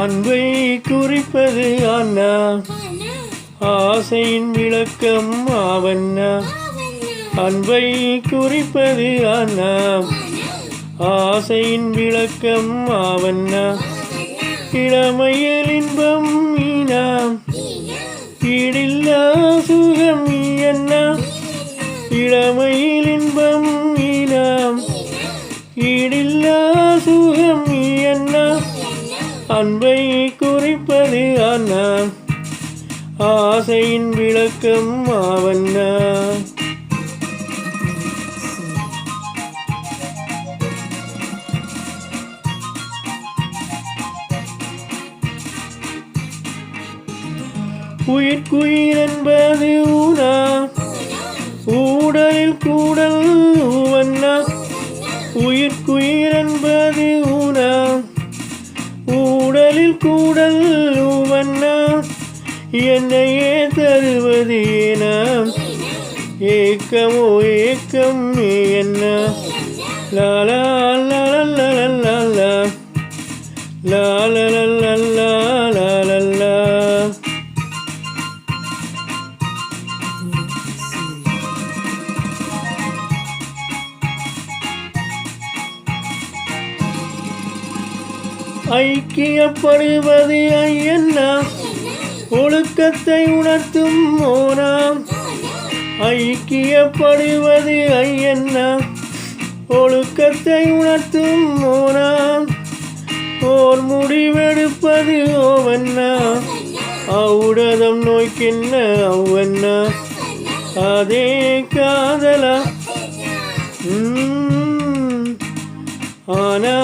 அன்பை குறிப்பது அண்ணா, ஆசையின் விளக்கம் ஆவண்ணா. அன்பை குறிப்பது அண்ணா, ஆசையின் விளக்கம் ஆவண்ணா. இளமையில் இன்பம் ஈனாம், ஈடில்லா சுகம் நீயண்ணா. இளமையில் இன்பம் ஈனாம், ஈடில்லா சுகம் நீயண்ணா. அன்பை குறிப்பது அண்ணா, ஆசையின் விளக்கம் ஆவண்ணா. உயிர்க்குயிர் என்பது ஊனா, ஊடலில் கூடல் ஊவண்ணா. உயிர்க்குயிர் என்பது ஊனா, ஊடலில் கூடல் ஊவண்ணா. என்னையே தருவது ஏனா, ஏக்கமோ ஏக்கம் என்ன. லாலா லாலா லாலா லாலா லாலா. ஐக்கியப்படுவது ஐயன்னா, ஒழுக்கத்தை உணர்த்தும் மோனாம். ஐக்கியப்படுவது ஐயன்னா, ஒழுக்கத்தை உணர்த்தும் மோனாம். ஓர் முடிவெடுப்பது ஓவண்ணா, அவுடதம் நோய்க்கென்ன அவ்வண்ணா. அதே காதலா ஆனா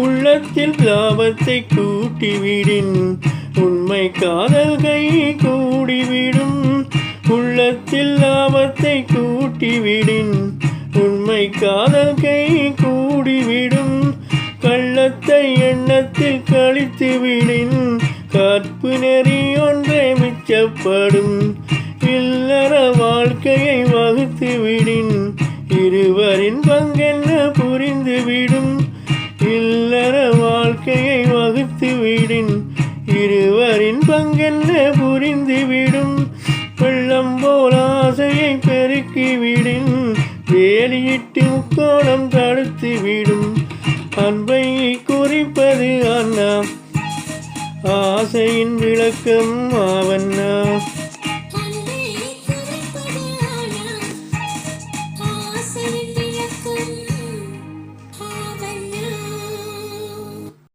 உள்ளத்தில் லாபத்தை கூட்டிவிடின், உண்மை காதல் கை கூடிவிடும். உள்ளத்தில் லாபத்தை கூட்டிவிடின், உண்மை காதல் கை கூடிவிடும். கள்ளத்தை எண்ணத்தில் கழித்துவிடின், கற்பு நெறி ஒன்றே மிச்சப்படும். இல்லற வாழ்க்கையை வகுத்துவிடின், இருவரின் பங்கென்ன புரிந்துவிடும். இல்லற வாழ்க்கையை வகுத்துவிடின், இருவரின் பங்கென்ன புரிந்துவிடும். வெள்ளம் போல் ஆசையை பெருக்கிவிடின், வேலியிட்டு முக்கோணம் தடுத்துவிடும். அன்பை குறிப்பது அண்ணா, ஆசையின் விளக்கம் ஆவண்ணா.